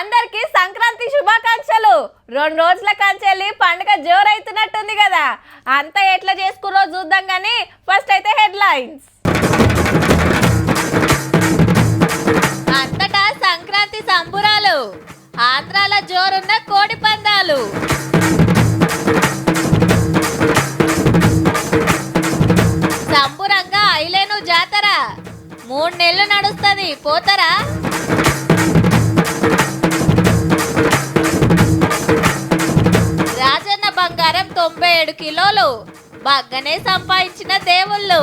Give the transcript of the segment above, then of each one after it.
అందరికి సంక్రాంతి శుభాకాంక్షలు. 2 రోజుల కంచెల్లి పండుగ జోరైతున్నట్టుంది కదా. అంతా ఎట్లా చేసుకురో చూద్దాం గానీ ఫస్ట్ అయితే హెడ్లైన్స్. అంతటా సంక్రాంతి సంబురాలు, ఆంధ్రాల జోరున్న కోడి పందాలు. సంబురంగా ఐలేను జాతర 3 నెలలు నడుస్తుంది, పోతారా? రాజన్న బంగారం 97 కిలోలు, బాగానే సంపాదించిన దేవుళ్ళు.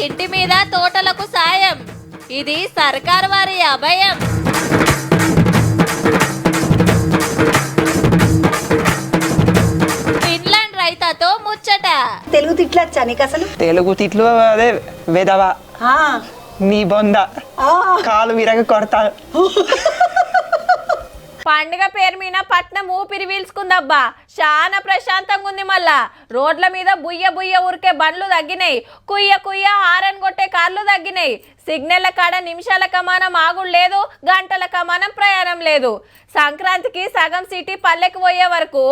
ఇంటి మీద తోటలకు సాయం, ఇది సర్కారు వారి అభయం. ఫిన్లాండ్ రైతాతో ముచ్చట. తెలుగు తిట్లు వచ్చా నీకు అసలు? తెలుగు తిట్లు అదే వేదవా నీ బొంద కాలు విరగ కొడతా. పండుగ పేరు మీద పట్నం ఊపిరి పీల్చుకుందబ్బా. చాలా ప్రశాంతంగా ఉంది. మళ్ళా రోడ్ల మీద బుయ్య బుయ్య ఉరికే బండ్లు తగ్గినాయి, కుయ్య కుయ్య హారన్ కొట్టే కార్లు తగ్గినాయి. సిగ్నల్ల కాడ నిమిషాల కమానం ఆగుడు లేదు, గంటల కమానం ప్రయాణం లేదు. సంక్రాంతికి సగం సిటీ పల్లెకి పోయే వరకు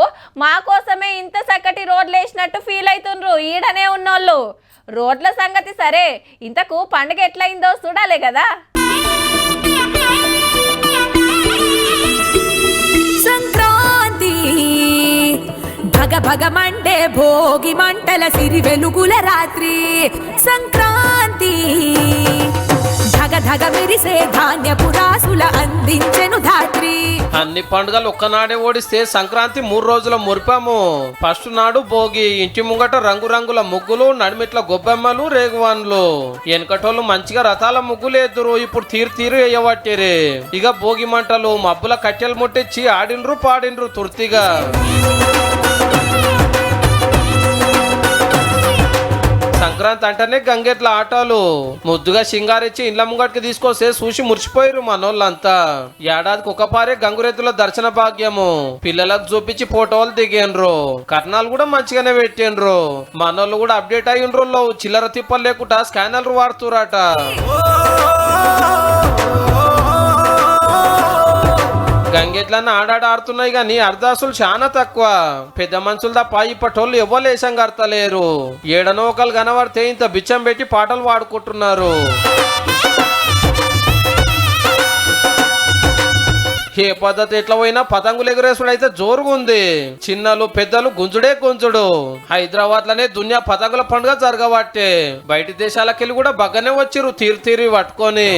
మా కోసమే ఇంత చక్కటి రోడ్లు వేసినట్టు ఫీల్ అవుతుండ్రు ఈడనే ఉన్నోళ్ళు. రోడ్ల సంగతి సరే, ఇంతకు పండుగ ఎట్లయిందో చూడాలి కదా. సంక్రాంతి భగ భగ మండే భోగి మంటల సిరి వెలుగుల రాత్రి. సంక్రాంతి ధగ ధగ మెరిసే ధాన్యపు రాసుల అందించెను ధాత్రి. అన్ని పండుగలు ఒక్కనాడే ఓడిస్తే సంక్రాంతి 3 రోజుల మురిపాము. ఫస్ట్ నాడు భోగి, ఇంటి ముంగట రంగురంగుల ముగ్గులు, నడిమిట్ల గొబ్బెమ్మలు, రేగువాన్లు. వెనకటోళ్ళు మంచిగా రథాల ముగ్గులు ఎదురు, ఇప్పుడు తీరు వేయబట్టిరే. ఇక భోగి మంటలు మబ్బుల కట్టెలు ముట్టించి ఆడిండ్రు పాడిండ్రు తుర్తిగా. సంక్రాంతి అంటేనే గంగెట్ల ఆటలు, ముద్దుగా సింగారిచ్చి ఇండ్ల ముంగటికి తీసుకొస్తే చూసి మురిసిపోయారు మనోళ్ళంతా. ఏడాదికి ఒక పారే గంగురెద్దుల దర్శన భాగ్యము పిల్లలకు చూపించి ఫోటోలు దిగేండ్రు. కర్ణాలు కూడా మంచిగానే పెట్టిండ్రు. మనోళ్ళు కూడా అప్డేట్ అయ్యిండ్రు. చిల్లర తిప్పలు లేకుండా స్కానర్లు వాడుతురాట. గంగెట్లన్న ఆడుతున్నాయి కానీ అర్ధాసులు చాలా తక్కువ. పెద్ద మనుషులు తప్ప ఇప్పటోళ్ళు ఎవ్వరు వేషం కడతలేరు. ఏడనో ఒకరు కనబడితే ఇంత బిచ్చం పెట్టి పాటలు పాడుకుంటున్నారు. ఏ పద్ధతి ఎట్లా పోయినా పతంగులు ఎగురేసుడు అయితే జోరుగుంది. చిన్నలు పెద్దలు గుంజుడే గుంజుడు. హైదరాబాద్ లోనే దునియా పతంగుల పండుగ జరగబట్టే బయట దేశాలకెళ్ళి కూడా బాగానే వచ్చిరు తీరి పట్టుకొని.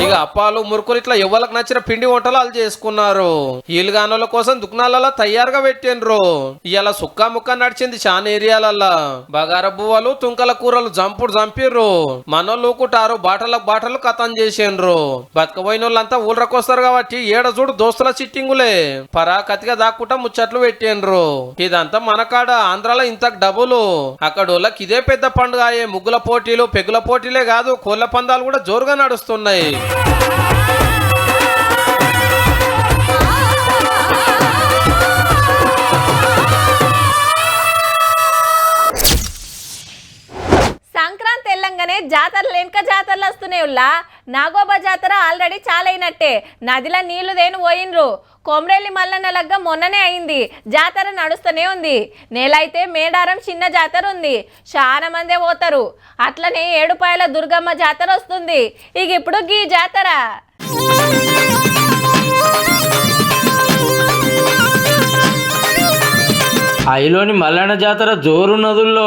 ఇక అప్పాలు మురుకులు ఇట్లా ఎవరికి నచ్చిన పిండి వంటలు వాళ్ళు చేసుకున్నారు. ఈలుగానుల కోసం దుకాణాలలో తయారుగా పెట్టిండ్రు. ఇలా సుక్కా ముక్క నడిచింది చాలా ఏరియాలల్లా. బగార బువ్వలు, తుంకల కూరలు చంపిర్రు. మనోళ్ళు ఊకుంటారు, బాటలు కథం చేసిండ్రు. బతకపోయిన వాళ్ళంతా ఊళ్ళకొస్తారు కాబట్టి ఏడ చూడు దోస్తుల సిట్టింగులే. పరాకతిగా దాక్కుంటా ముచ్చట్లు పెట్టిండ్రు. ఇదంతా మనకాడ ఆంధ్రాలో ఇంత డబ్బులు. అక్కడ వాళ్ళకి ఇదే పెద్ద పండుగ. ముగ్గుల పోటీలు, పెగుల పోటీలే కాదు, కోళ్ల పందాలు కూడా జోరుగా నడుస్తున్నాయి. సంక్రాంతి వెళ్ళంగానే జాతరలు వెనుక జాతరలు వస్తున్నాయి. నాగోబా జాతర ఆల్రెడీ చాలా అయినట్టే. నదిలో నీళ్లు దేని పోయినరు. కొమరేలి మల్లన్న లగ్గ మొన్ననే అయింది. జాతర నడుస్తూనే ఉంది. నేలైతే మేడారం చిన్న జాతర ఉంది, చాలా మందే పోతారు. అట్లనే ఏడుపాయల దుర్గమ్మ జాతర వస్తుంది. ఇక ఇప్పుడు గీ జాతర. ఐలోని మల్లన్న జాతర జోరు నదుల్లో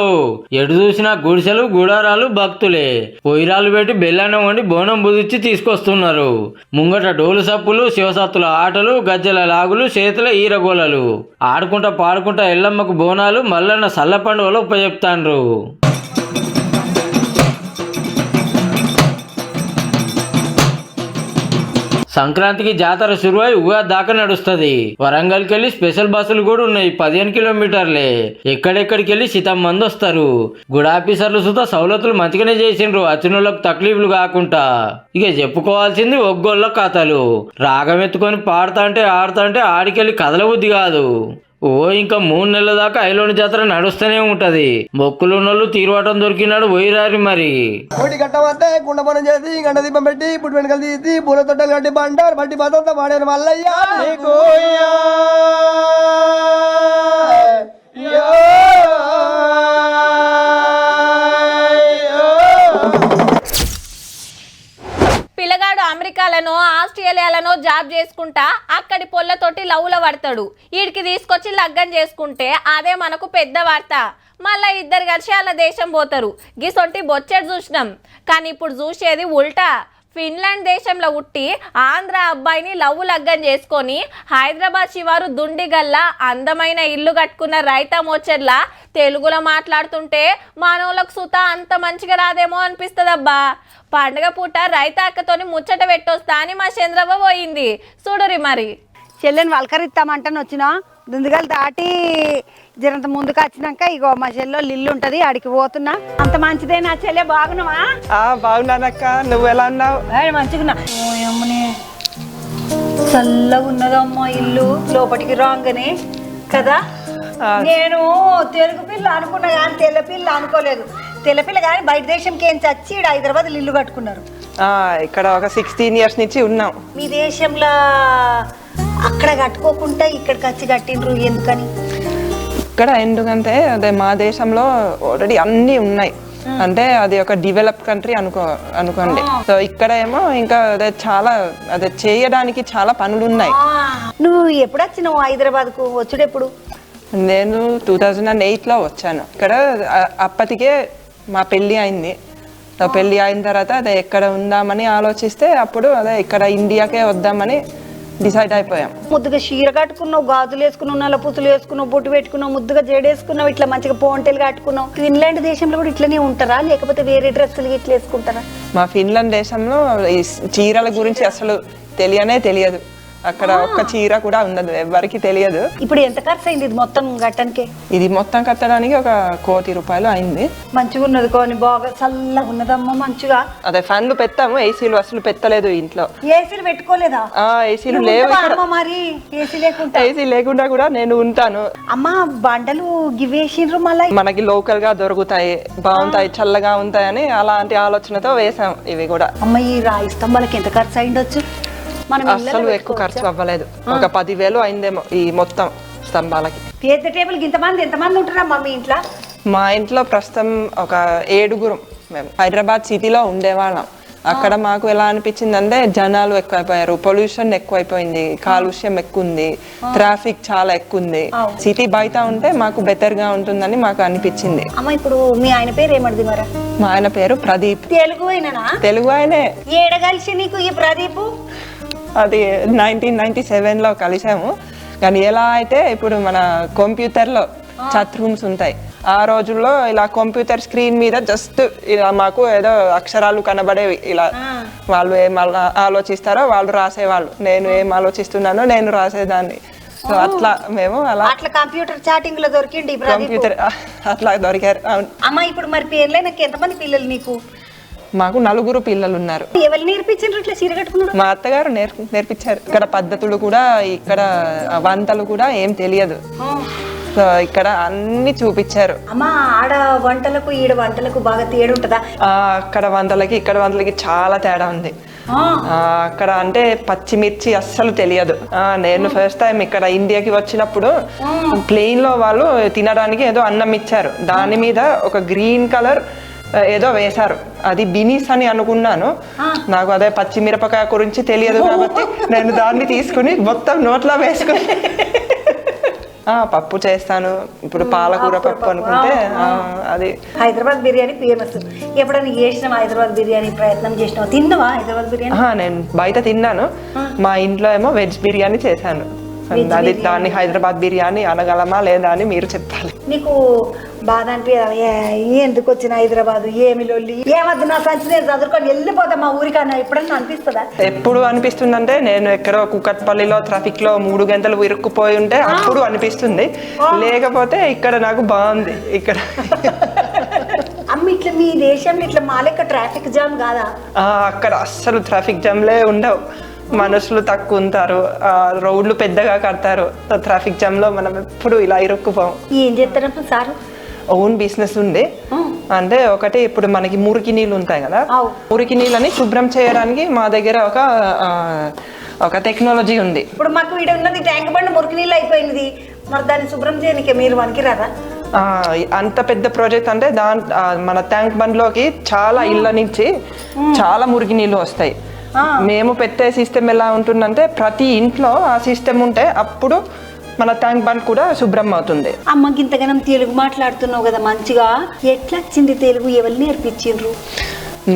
ఎటు చూసినా గుడిసెలు, గుడారాలు, భక్తులే. పొయ్యిరాలు పెట్టి బెల్లాన్నం వండి బోనం బుదిచ్చి తీసుకొస్తున్నారు. ముంగట డోలు సప్పులు, శివసత్తుల ఆటలు, గజ్జల లాగులు, చేతుల ఈరగోలలు. ఆడుకుంటా పాడుకుంటా ఎల్లమ్మకు బోనాలు, మల్లన్న సల్ల పండుగలు ఉపజెప్తాండ్రు. సంక్రాంతికి జాతర శురువై ఉగాది దాకా నడుస్తుంది. వరంగల్కి వెళ్ళి స్పెషల్ బస్సులు కూడా ఉన్నాయి, 15 కిలోమీటర్లే. ఎక్కడెక్కడికి వెళ్ళి శతం మంది వస్తారు. గుడి ఆఫీసర్లు సుతా సౌలతులు మంచిగానే చేసిండ్రు, వచ్చినోళ్ళకు తక్లీఫ్లు కాకుండా. ఇక చెప్పుకోవాల్సింది ఒగ్గోళ్ళ కథలు. రాగం ఎత్తుకొని పాడుతుంటే ఆడుతుంటే ఆడికెళ్ళి కదల బుద్ధి కాదు. ఓ ఇంకా 3 నెలల దాకా ఐలోని జాతర నడుస్తూనే ఉంటది. మొక్కులున్నోళ్ళు తీరువాటం దొరికినాడు పోయిరారి మరి. కోటి కట్టమంటే కుండ పని చేసి గంట దీపం పెట్టి పుట్టి వెనకలు తీసి పూల తొట్టలు కట్టి బండారు బట్టి బతంతా వాడారు మల్లయ్య నీకు పిల్లగాడు అమెరికాలనో ఆస్ట్రేలియాలనో జాబ్ చేసుకుంటా అక్కడి పొల్లతోటి లవ్లో పడతాడు. వీడికి తీసుకొచ్చి లగ్గం చేసుకుంటే అదే మనకు పెద్ద వార్త. మళ్ళీ ఇద్దరు కలిసి వాళ్ళ దేశం పోతారు. గిసొంటి బొచ్చెడు చూసినాం. కానీ ఇప్పుడు చూసేది ఉల్టా. ఫిన్లాండ్ దేశంలో ఉట్టి ఆంధ్ర అబ్బాయిని లవ్ లగ్గం చేసుకొని హైదరాబాద్ శివారు దుండిగల్లా అందమైన ఇల్లు కట్టుకున్న రైతా మోచర్లా తెలుగులో మాట్లాడుతుంటే మనోళ్ళకు సుతా అంత మంచిగా రాదేమో అనిపిస్తుందబ్బా. పండుగ పూట రైతా అక్కతోని ముచ్చట పెట్టొస్తా అని మా చంద్రవ్వ పోయింది. చూడురి మరి. చెల్లెని వలకరిస్తామంటాను వచ్చినా దుందుగలు దాటి జరంత ముందుకు వచ్చినాక ఇగో మా చెల్లో ఇల్లు ఉంటది, ఆడికి పోతున్నా. అంత మంచిదేనా చెల్లె? బాగున్నావా? బాగున్నానక్క, నువ్వు ఎలా ఉన్నావు? మంచిగున్నా. అమ్మని చల్లగా ఉన్నదమ్మా ఇల్లు, లోపలికి రాగానే కదా. నేను తెలుగు పిల్ల అనుకున్నా కానీ తెల్ల పిల్ల అనుకోలేదు. తెల్ల పిల్ల కానీ బయట దేశంకి ఏం చచ్చి ఇక్కడ హైదరాబాద్ ఇల్లు కట్టుకున్నారు. ఇక్కడ ఒక 16 years నుంచి ఉన్నాం. మీ దేశంలో అక్కడ కట్టుకోకుండా ఇక్కడికి వచ్చి కట్టిండ్రు ఎందుకని? ఇక్కడ ఎందుకంటే అదే మా దేశంలో ఆల్రెడీ అన్నీ ఉన్నాయి, అంటే అది ఒక డెవలప్ కంట్రీ అనుకోండి. సో ఇక్కడ ఏమో ఇంకా అదే చాలా అదే చేయడానికి చాలా పనులు ఉన్నాయి. నువ్వు ఎప్పుడు వచ్చినావు హైదరాబాద్కు? వచ్చుడెప్పుడు? నేను 2008లో వచ్చాను. ఇక్కడ అప్పటికే మా పెళ్ళి అయింది. పెళ్ళి అయిన తర్వాత అదే ఎక్కడ ఉందామని ఆలోచిస్తే అప్పుడు అదే ఇక్కడ ఇండియాకే వద్దామని డిసైడ్ అయిపోయాం. ముద్దుగా చీర కట్టుకున్నావు, గాజులు వేసుకున్నావు, నల్ల పూసలు వేసుకున్నావు, బొట్టు పెట్టుకున్నావు, ముద్దుగా జడేసుకున్నావు, ఇట్లా మంచిగా పోంటెలు కట్టుకున్నావు. ఫిన్లాండ్ దేశంలో కూడా ఇట్లనే ఉంటారా లేకపోతే వేరే డ్రెస్సులు ఇట్లా వేసుకుంటారా? మా ఫిన్లాండ్ దేశంలో ఈ చీరల గురించి అసలు తెలియదు. అక్కడ ఒక్క చీర కూడా ఉండదు, ఎవరికి తెలియదు. ఇప్పుడు ఎంత ఖర్చు అయింది ఇది మొత్తం కట్టడానికి? ఇది మొత్తం కట్టడానికి ఒక ₹1 కోటి అయింది. మంచిగా ఉన్నది కానీ బాగా చల్లగా ఉన్నదమ్మా మంచిగా. అదే ఫ్యాన్లు పెట్టాము, ఏసీలు అసలు పెట్టలేదు ఇంట్లో. ఏసీలు పెట్టుకోలేదా? ఏసీలు లేవు మరి. ఏసీ లేకుండా? ఏసీ లేకుండా కూడా నేను ఉంటాను. అమ్మా బండలు గివేసిండ్రు మళ్ళీ. మనకి లోకల్ గా దొరుకుతాయి, బాగుంటాయి, చల్లగా ఉంటాయని అలాంటి ఆలోచనతో వేసాం ఇవి కూడా. అమ్మ ఈ రాయి స్తంభాలకి ఎంత ఖర్చు అయిండొచ్చు? అసలు ఎక్కువ ఖర్చు అవ్వలేదు, ఒక 10,000 అయిందేమో ఈ మొత్తం స్తంభాలకి. పెద్ద టేబుల్ ఎంతమంది ఉంటారమ్మా మీ ఇంట్లో? మా ఇంట్లో ప్రస్తుతం ఒక 7 మేము హైదరాబాద్ సిటీలో ఉండేవాళ్ళం. అక్కడ మాకు ఎలా అనిపించింది అంటే జనాలు ఎక్కువైపోయారు, పొల్యూషన్ ఎక్కువైపోయింది, కాలుష్యం ఎక్కువ ఉంది, ట్రాఫిక్ చాలా ఎక్కువ ఉంది. సిటీ బయట ఉంటే మాకు బెటర్ గా ఉంటుందని మాకు అనిపించింది. అమ్మ ఇప్పుడు మీ ఆయన పేరు ఏమడిది మరి? మా ఆయన పేరు ప్రదీప్. తెలుగు ఆయనే. ఏడ కలిసి నీకు ఈ ప్రదీప్? అది 1997లో కలిసాము. కానీ ఎలా అయితే ఇప్పుడు మన కంప్యూటర్లో చాట్ రూమ్స్ ఉంటాయి, ఆ రోజుల్లో ఇలా కంప్యూటర్ స్క్రీన్ మీద జస్ట్ ఇలా మాకు ఏదో అక్షరాలు కనబడేవి. ఇలా వాళ్ళు ఏం ఆలోచిస్తారో వాళ్ళు రాసేవాళ్ళు, నేను ఏం ఆలోచిస్తున్నానో నేను రాసేదాన్ని. సో అట్లా మేము అట్లా కంప్యూటర్ చాటింగ్ లో దొరికింది కంప్యూటర్ అట్లా దొరికారు. అమ్మ ఇప్పుడు మరి పేర్లైనాక ఎంతమంది పిల్లలు నీకు? మాకు 4 పిల్లలు ఉన్నారు. ఎవరు నేర్పించారు ఇట్లా చీర కట్టుకున్నాడు? మా అత్తగారు నేర్పించారు. ఇక్కడ పద్ధతులు కూడా, ఇక్కడ వంటలు కూడా ఏం తెలియదు, సో ఇక్కడ అన్ని చూపించారు. అమ్మా ఆడ వంటలకు ఈడ వంటలకు బాగా తేడా ఉంటుందా? అక్కడ వంటలకి ఇక్కడ వంటలకి చాలా తేడా ఉంది. అక్కడ అంటే పచ్చిమిర్చి అస్సలు తెలియదు. నేను ఫస్ట్ టైం ఇక్కడ ఇండియాకి వచ్చినప్పుడు ప్లేన్ లో వాళ్ళు తినడానికి ఏదో అన్నం ఇచ్చారు, దాని మీద ఒక గ్రీన్ కలర్ ఏదో వేశారు, అది బినీస్ అని అనుకున్నాను. నాకు అదే పచ్చిమిరపకాయ గురించి తెలియదు కాబట్టి నేను దాన్ని తీసుకుని మొత్తం నోట్లో వేసుకుని పప్పు చేస్తాను. ఇప్పుడు పాలకూర పప్పు అనుకుంటే అది. హైదరాబాద్ బిర్యానీ ఫేమస్. ఎప్పుడైనా చేసినావా హైదరాబాద్ బిర్యానీ? ప్రయత్నం చేసినావా? తిన్నావా హైదరాబాద్ బిర్యానీ? నేను బయట తిన్నాను, మా ఇంట్లో ఏమో వెజ్ బిర్యానీ చేశాను. అది దాన్ని హైదరాబాద్ బిర్యానీ అనగలమా లేదా అని మీరు చెప్పాలి. నీకు బాధ అనిపించదు. ఎందుకు వచ్చిన హైదరాబాద్, ఏమి లొల్లి, ఏమద్దు నా సంచి నేను చదువుకొని వెళ్ళిపోతా మా ఊరికన్నా ఎప్పుడన్నా అనిపిస్తుందా? ఎప్పుడు అనిపిస్తుందంటే నేను ఎక్కడో కుకట్పల్లిలో ట్రాఫిక్ లో 3 గంటలు ఇరుక్కుపోయి ఉంటే అప్పుడు అనిపిస్తుంది, లేకపోతే ఇక్కడ నాకు బాగుంది ఇక్కడ. అమ్మ ఇట్లా మీ దేశంలో ఇట్లా మా లెక్క ట్రాఫిక్ జామ్ కాదా? అక్కడ అస్సలు ట్రాఫిక్ జామ్లే ఉండవు, మనుషులు తక్కువ ఉంటారు, రోడ్లు పెద్దగా కడతారు. ట్రాఫిక్ జామ్ లో మనం ఎప్పుడు ఇలా ఇరుక్కుపోం. ఏం చేస్తారప్పుడు సార్? ఓన్ బిజినెస్ ఉంది. అంటే ఒకటి ఇప్పుడు మనకి మురికి నీళ్ళు ఉంటాయి కదా, మురికి నీళ్ళని శుభ్రం చేయడానికి మా దగ్గర ఒక టెక్నాలజీ ఉంది. ఇప్పుడు మాకు వీడు ఉన్నది ట్యాంక్ బండ్ మురికి నీళ్ళు అయిపోయింది, మరి దాన్ని శుభ్రం చేయడానికి మీరు వనికి రాదా? అంత పెద్ద ప్రాజెక్ట్ అంటే మన ట్యాంక్ బండ్లోకి చాలా ఇళ్ళ నుంచి చాలా మురికి నీళ్ళు వస్తాయి. మేము పెట్టే సిస్టమ్ ఎలా ఉంటుందంటే ప్రతి ఇంట్లో ఆ సిస్టమ్ ఉంటే అప్పుడు మన ట్యాంక్ బండ్ కూడా శుభ్రం అవుతుంది. అమ్మకి ఇంతగానం తెలుగు మాట్లాడుతున్నావు కదా మంచిగా, ఎట్లా వచ్చింది తెలుగు? ఎవరు నేర్పించిండ్రు?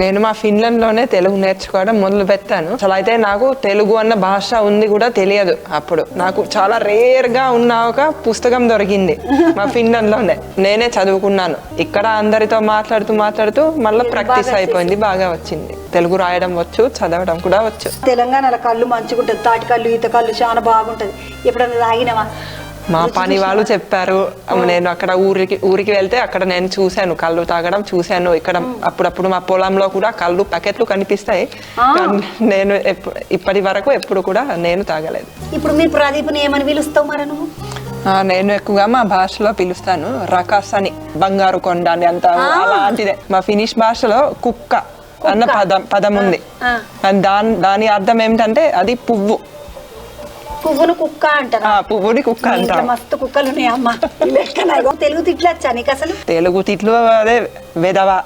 నేను మా ఫిన్లాండ్లోనే తెలుగు నేర్చుకోవడం మొదలు పెట్టాను. అసలు అయితే నాకు తెలుగు అన్న భాష ఉంది కూడా తెలియదు. అప్పుడు నాకు చాలా రేర్గా ఉన్న ఒక పుస్తకం దొరికింది మా ఫిన్లాండ్లోనే, నేనే చదువుకున్నాను. ఇక్కడ అందరితో మాట్లాడుతూ మళ్ళీ ప్రాక్టీస్ అయిపోయింది, బాగా వచ్చింది. తెలుగు రాయడం వచ్చు, చదవడం కూడా వచ్చు. తెలంగాణలో కళ్ళు మంచిగుంటది, తాటి కళ్ళు, ఈత కళ్ళు చాలా బాగుంటది. ఎప్పుడన్నా తాగినవా? మా పని వాళ్ళు చెప్పారు. నేను అక్కడ ఊరికి వెళ్తే అక్కడ నేను చూశాను, కళ్ళు తాగడం చూశాను. ఇక్కడ అప్పుడప్పుడు మా పొలంలో కూడా కళ్ళు ప్యాకెట్లు కనిపిస్తాయి, నేను ఇప్పటి వరకు ఎప్పుడు కూడా నేను తాగలేదు. ఇప్పుడు మీ ప్రదీప్ని ఏమని పిలుస్తావు మరి నువ్వు? నేను ఎక్కువగా మా భాషలో పిలుస్తాను రకాస్ అని, బంగారు కొండ అని, అంత అలాంటిదే. మా ఫినిష్ భాషలో కుక్క అన్న పదం ఉంది. దాని అర్థం ఏమిటంటే అది పువ్వు. పువ్వును కుక్క అంటారా? పువ్వుని కుక్క అంటారు. మస్తు కుక్కలు ఉన్నాయి అమ్మ. తెలుగు తిట్లు వచ్చా నీకు అసలు? తెలుగు తిట్లు అదే వెదవా,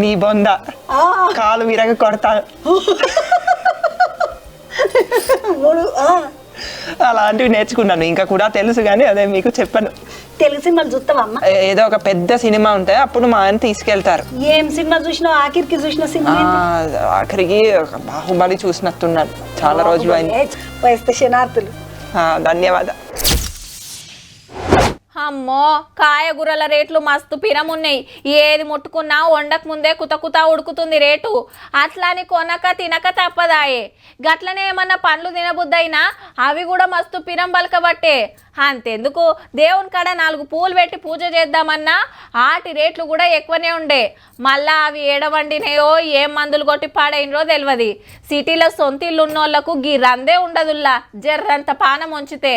నీ బొంద, కాలు విరగ కొడతా, అలాంటివి నేర్చుకున్నాను. ఇంకా కూడా తెలుసు కానీ అదే మీకు చెప్పను. తెలుగు సినిమాలు చూస్తావా? ఏదో ఒక పెద్ద సినిమా ఉంటే అప్పుడు మా ఆయన తీసుకెళ్తారు. ఏం సినిమా చూసినావు? ఆఖరికి చూసిన సినిమా? ఆఖరికి బాహుబలి చూసినట్టున్నాను, చాలా రోజులు అయింది. శనార్థులు. ధన్యవాదాలు. అమ్మో, కాయగూరల రేట్లు మస్తు పిరమున్నాయి. ఏది ముట్టుకున్నా వండక ముందే కుత ఉడుకుతుంది రేటు. అట్లాని కొనక తినక తప్పదాయే. గట్లనే ఏమన్నా పండ్లు తినబుద్దయినా అవి కూడా మస్తు పిరం బలకబట్టే. అంతెందుకు, దేవుని కాడ 4 పూలు పెట్టి పూజ చేద్దామన్నా ఆటి రేట్లు కూడా ఎక్కువనే ఉండే. మళ్ళా అవి ఏడవండినాయో ఏం మందులు కొట్టి పాడైనరో తెలియదు. సిటీలో సొంతిల్లు ఉన్నోళ్లకు గీ రందే ఉండదుల్లా, జర్రంత పానం ఉంచితే.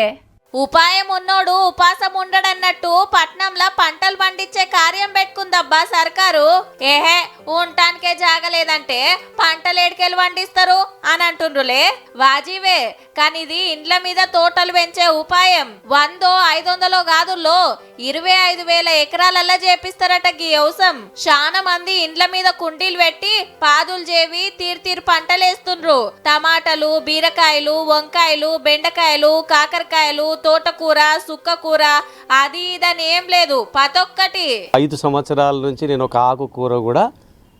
ఉపాయం ఉన్నోడు ఉపాసం ఉండడన్నట్టు పట్నంలో పంటలు పండించే కార్యం పెట్టుకుందబ్బా సర్కారు. ఏహే, ఉండటానికే జాగలేదంటే పంటలు ఏడికెళ్ళి పండిస్తారు అని అంటుండ్రులే. వాజీవే, కానీ ఇది ఇండ్ల మీద తోటలు పెంచే ఉపాయం. 100-500 కాదుల్లో 25,000 ఎకరాలల్లా చేపిస్తారట గీ వ్యవసాయం. చాలా మంది ఇండ్ల మీద కుండీలు పెట్టి పాదులు చేవి తీరు పంటలేస్తుండ్రు. టమాటాలు, బీరకాయలు, వంకాయలు, బెండకాయలు, కాకరకాయలు, తోటకూర, సుక్కకూర, అది ఇదని ఏం లేదు, ప్రతొక్కటి. 5 సంవత్సరాల నుంచి నేను ఒక ఆకుకూర కూడా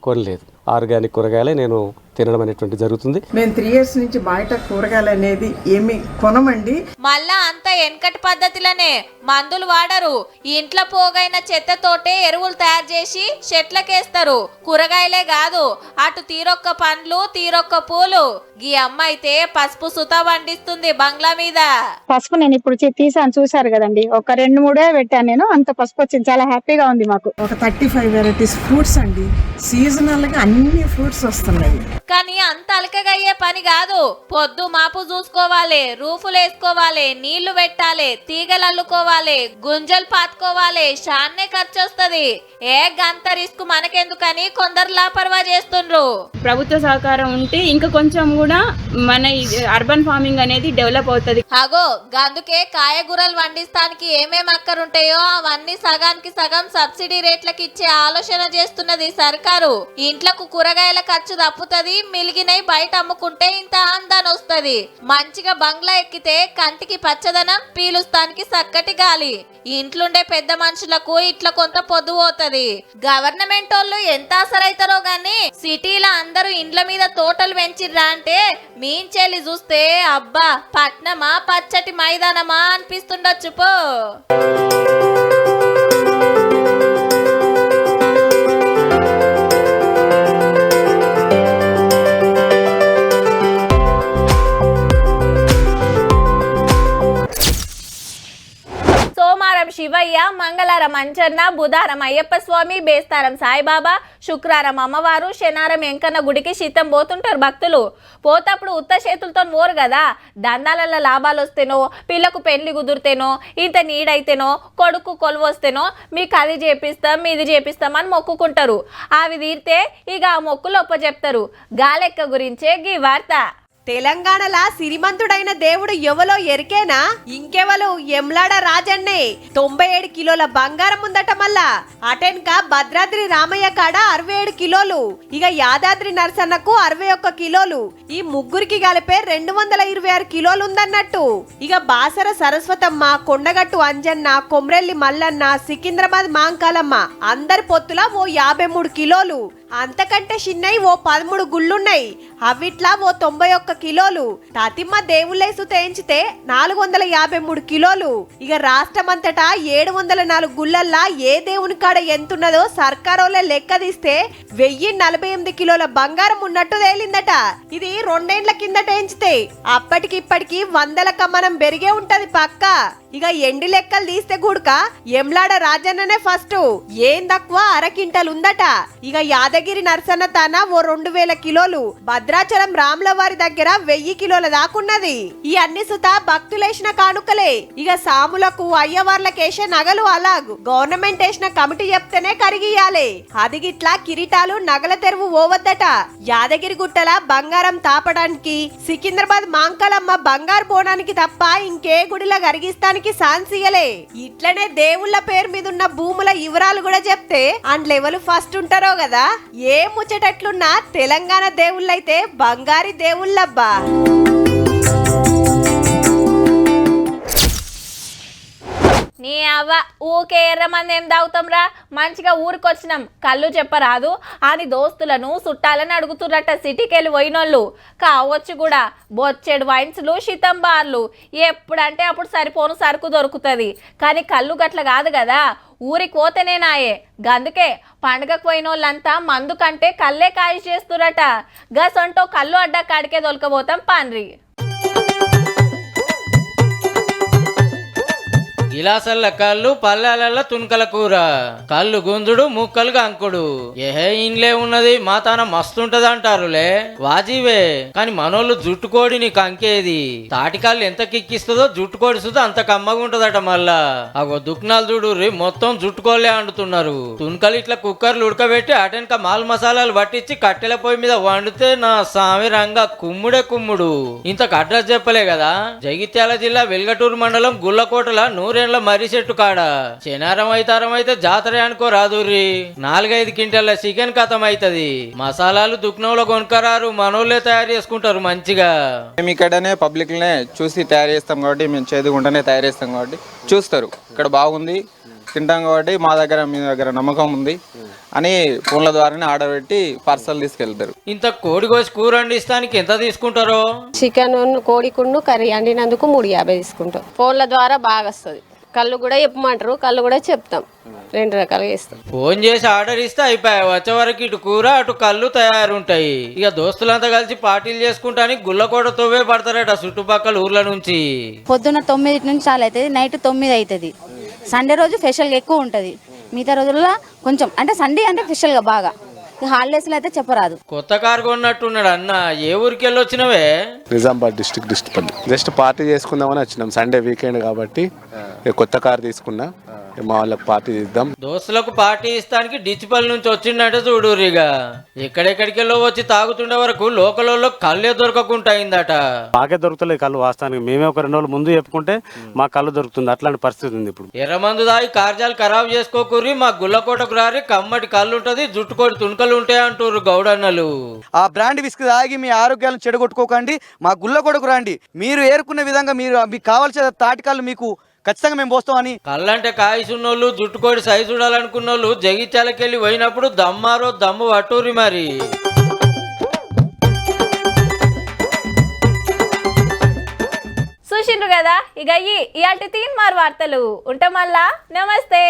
కొనలేదు. ఆర్గానిక్ కూరగాయలే నేను తినడం అనేటువంటి జరుగుతుంది. మేము 3 years నుంచి బయట కూరగాయలు అనేది ఏమి కొనమండి. మళ్ళా అంత వెనకటి పద్ధతిలోనే మందులు వాడరు. ఇంట్లో పోగైన చెత్తతోటే ఎరువులు తయారు చేసి చెట్లకేస్తారు. కూరగాయలే కాదు, అటు తీరొక్క పండ్లు, తీరొక్క పూలు. గీ అమ్మ అయితే పసుపు సుత పండిస్తుంది బంగ్లా మీద. పసుపు నేను ఇప్పుడు తీసాను, చూసారు కదండి. ఒక 2-3 పెట్టాను నేను, అంత పసుపు వచ్చింది. చాలా హ్యాపీగా ఉంది మాకు. ఒక 35 వెరైటీస్ ఫ్రూట్స్ అండి. సీజనల్ గా అన్ని ఫ్రూట్స్ వస్తున్నాయి. కానీ అంత అలకగా అయ్యే పని కాదు. పొద్దు మాపు చూసుకోవాలి, రూఫులు వేసుకోవాలి, నీళ్లు పెట్టాలి, తీగలు అల్లుకోవాలి, గుంజలు పాతుకోవాలి. షాన్నే ఖర్చు వస్తుంది. గంత రిస్క్ మనకెందుకని కొందరు లాపర్వా చేస్తుండ్రు. ప్రభుత్వ సహకారం ఉంటే ఇంకా కొంచెం కూడా మన అర్బన్ ఫార్మింగ్ అనేది డెవలప్ అవుతుంది. అగో గందుకే కాయగూరలు పండిస్తానికి ఏమేమి అక్కరుంటాయో అవన్నీ సగానికి సగం సబ్సిడీ రేట్లకి ఇచ్చే ఆలోచన చేస్తున్నది సర్కారు. ఇంట్లకు కూరగాయల ఖర్చు తప్పుతుంది, మిలిగినై బయట అమ్ముకుంటే ఇంత ఆందాన్ వస్తుంది. మంచిగా బంగ్లా ఎక్కితే కంటికి పచ్చదనం, పీలుస్తానికి చక్కటి గాలి. ఇంట్లుండే పెద్ద మనుషులకు ఇట్లా కొంత పొద్దు పోతుంది. గవర్నమెంట్ వాళ్ళు ఎంత అసరైతారో గాని సిటీలో అందరూ ఇండ్ల మీద తోటలు పెంచిర్రా అంటే మీంచెల్లి చూస్తే అబ్బా పట్నమా పచ్చటి మైదానమా అనిపిస్తుండొచ్చు పో. శివయ్య, మంగళవారం అంచన్న, బుధవారం అయ్యప్ప స్వామి, బేస్తారం సాయిబాబా, శుక్రవారం అమ్మవారు, శనివారం ఎంకన్న గుడికి శీతం పోతుంటారు భక్తులు. పోతప్పుడు ఉత్త చేతులతో పోరు కదా, దందాలలో లాభాలు వస్తేనో, పిల్లకు పెళ్లి కుదిరితేనో, ఇంత నీడైతేనో, కొడుకు కొలువొస్తేనో మీకు అది చేపిస్తాం ఇది చేపిస్తామని మొక్కుకుంటారు. అవి తీరితే ఇక ఆ మొక్కులు ఒప్పచెప్తారు. గాలెక్క గురించే గీ వార్త. తెలంగాణలా సిరిమంతుడైన దేవుడు ఎవలో ఎరికేనా? ఇంకెవలు ఎమ్లాడ రాజన్నే. 97 కిలోల బంగారం ఉందట. మళ్ళా అటెన్క భద్రాద్రి రామయ్య కాడ 67 కిలోలు, ఇక యాదాద్రి నరసన్నకు 61 కిలోలు, ఈ ముగ్గురికి కలిపే 226 కిలోలు ఉందన్నట్టు. ఇక బాసర సరస్వతమ్మ, కొండగట్టు అంజన్న, కొమ్రెల్లి మల్లన్న, సికింద్రాబాద్ మాంకాలమ్మ అందరి పొత్తులా ఓ 53 కిలోలు. అంతకంటే చిన్నవి ఓ 13 గుళ్ళున్నాయి. అవిట్లా ఓ 91 కిలోలు. తతిమ్మ దేవుళ్ళేసు తేయించితే 453 కిలోలు. ఇక రాష్ట్రమంతటా 704 గుళ్ళల్లా ఏ దేవుని కాడ ఎంతున్నదో సర్కారోళ్ళే లెక్క తీస్తే 1048 కిలోల బంగారం ఉన్నట్టు తేలిందట. ఇది 2 ఏళ్ల కిందట ఎంచితే అప్పటికిప్పటికి 100ల కమ్మనం పెరిగే ఉంటది పక్క. ఇక ఎండి లెక్కలు తీస్తే గుడక ఎమ్లాడ రాజన్ననే ఫస్ట్, ఏం తక్కువ 1/2 క్వింటల్ ఉందట. ఇక యాదగిరి నరసన్న తాన ఓ 2000 కిలోలు, భద్రాచలం రాముల వారి దగ్గర 1000 కిలోల దాకున్నది. ఈ అన్ని సుత భక్తులేసిన కానుకలే. ఇక సాములకు అయ్యవార్లకేసే నగలు అలాగు గవర్నమెంట్ వేసిన కమిటీ చెప్తేనే కరిగియాలే. అది గిట్లా కిరీటాలు నగల తెరువు ఓవద్దట. యాదగిరి గుట్టల బంగారం తాపడానికి, సికింద్రాబాద్ మాంకాలమ్మ బంగారు బోనానికి తప్ప ఇంకే గుడిలా కరిగిస్తానికి సాన్సియలే. ఇట్లనే దేవుళ్ళ పేరు మీద ఉన్న భూముల వివరాలు కూడా చెప్తే అండ్ లెవెల్ ఫస్ట్ ఉంటారో కదా. ఏ ముచ్చటట్లున్నా తెలంగాణ దేవుళ్ళైతే బంగారి దేవుళ్ళబ్బా. నీ అవ్వ ఊకే ఎర్రమంది ఏం తాగుతాం రా, మంచిగా ఊరికొచ్చినాం కళ్ళు చెప్పరాదు అని దోస్తులను చుట్టాలని అడుగుతున్నట్ట సిటీకి వెళ్ళి పోయినోళ్ళు. కావచ్చు కూడా బొచ్చెడు వైన్స్లు, శీతం బార్లు, ఎప్పుడంటే అప్పుడు సరిపోను సరుకు దొరుకుతుంది. కానీ కళ్ళు గట్ల కాదు కదా, ఊరికి పోతేనే నాయే. గందుకే పండుగకు పోయినోళ్ళంతా మందు కంటే కళ్ళే కాయి చేస్తురట. గసంటో కళ్ళు అడ్డా కాడికే దొలకపోతాం పాన్రి. గిలాసల్ల కళ్ళు, పల్లెలల్ల తుణకల కూర, కళ్ళు గుంజుడు, ముక్కలు గంకుడు. ఏహే ఇంట్లో ఉన్నది మా తాన మస్తుంటది అంటారులే, వాజీవే. కాని మనోళ్ళు జుట్టుకోడిని కంకేది. తాటికాళ్ళు ఎంత కిక్కిస్తుందో జుట్టుకోడి సుధా అంత కమ్మగా ఉంటదట. మళ్ళా అగో దుక్నాలు చూడు మొత్తం జుట్టుకోలే అంటున్నారు. తుణకలు ఇట్లా కుక్కర్లు ఉడకబెట్టి అటెనక మాల్ మసాలాలు పట్టించి కట్టెల పొయ్యి మీద వండితే నా సామి రంగా కుమ్ముడే కుమ్ముడు. ఇంతకు అడ్రస్ చెప్పలే కదా. జగిత్యాల జిల్లా వెల్గటూరు మండలం గుల్లకోటల నూరేండ్ల మర్రి చెట్టు కాడ శనివారం అయితారం అయితే జాతర అనుకో రాదుర్రి. 4-5 క్వింటాల చికెన్ కథం అవుతుంది. మసాలాలు దుక్నంలో కొనుక్కరారు, మనోళ్ళే తయారు చేసుకుంటారు మంచిగా. మేము ఇక్కడనే పబ్లిక్ నే చూసి తయారు చేస్తాం కాబట్టి, మేము చేదుకుంటూనే తయారు చేస్తాం కాబట్టి చూస్తారు ఇక్కడ బాగుంది తింటాం కాబట్టి మా దగ్గర మీ దగ్గర నమ్మకం ఉంది అని ఫోన్ల ద్వారానే ఆర్డర్ పెట్టి పార్సల్ తీసుకెళ్తారు. ఇంత కోడి కోసి కూర వండిస్తానికి ఎంత తీసుకుంటారో? చికెన్ కోడికుండు కర్రీ వండినందుకు 350 తీసుకుంటాం. ఫోన్ల ద్వారా బాగా వస్తుంది. కళ్ళు కూడా చెప్పమంటారు, కళ్ళు కూడా చెప్తాం, 2 రకాలుగా ఇస్తాం. ఫోన్ చేసి ఆర్డర్ ఇస్తే అయిపోయా. వచ్చే వరకు ఇటు కూర అటు కళ్ళు తయారుంటాయి. ఇక దోస్తులంతా కలిసి పార్టీలు చేసుకుంటానికి గుల్లకోట తోవే పడతారట చుట్టుపక్కల ఊర్ల నుంచి. పొద్దున్న 9 నుంచి చాలు అవుతుంది, నైట్ 9 అవుతుంది. సండే రోజు స్పెషల్గా ఎక్కువ ఉంటుంది. మిగతా రోజుల్లో కొంచెం అంటే సండే అంటే స్పెషల్గా బాగా. హాలిడేస్లో అయితే చెప్పరాదు. కొత్త కారు కొన్నట్టున్నాడు అన్న. ఏ ఊరికి వెళ్ళి వచ్చినవే? నిజామాబాద్ డిస్ట్రిక్ట్ పల్లి. జస్ట్ పార్టీ చేసుకుందామని వచ్చినాం. సండే వీకెండ్ కాబట్టి కొత్త కార్ తీసుకున్నా, మా వాళ్ళకి పార్టీ ఇద్దాం. దోస్తులకు పార్టీ ఇస్తానికి డిచిపల్ నుంచి వచ్చిందంటే చూడురిగా. ఎక్కడెక్కడికెళ్ళో వచ్చి తాగుతుండే వరకు లోకల్లో కళ్ళే దొరకకుండా అయిందట. మాకే దొరుకుతలేదు కళ్ళు. వాస్తవానికి మేమే ఒక 2 రోజులు ముందు చెప్పుకుంటే మా కళ్ళు దొరుకుతుంది. అట్లాంటి పరిస్థితి ఉంది ఇప్పుడు. ఎర్రమందు దాగి కార్యాలు ఖరాబ్ చేసుకోకూరి, మా గుల్లకోటకు రారి కమ్మటి కళ్ళు ఉంటది, జుట్టుకోటి తుణకలు ఉంటాయి అంటారు గౌడన్నలు. ఆ బ్రాండ్ విస్క్ తాగి మీ ఆరోగ్యాలను చెడగొట్టుకోకండి. మా గుల్లకోటకు రండి. మీరు ఏరుకునే విధంగా మీకు కావాల్సిన తాటికాళ్ళు మీకు ఖచ్చితంగా మేము పోస్తామని. కళ్ళంటే కాయసున్నోళ్ళు, జుట్టుకోడి సైజు చూడాలనుకున్నోళ్ళు జగిత్యాలకెళ్ళి పోయినప్పుడు దమ్మారో దమ్ము పట్టూరి మరి. చూసిండ్రు కదా, ఇక ఇయాల్టి 3 వార్తలు ఉంటాం. మళ్ళా నమస్తే.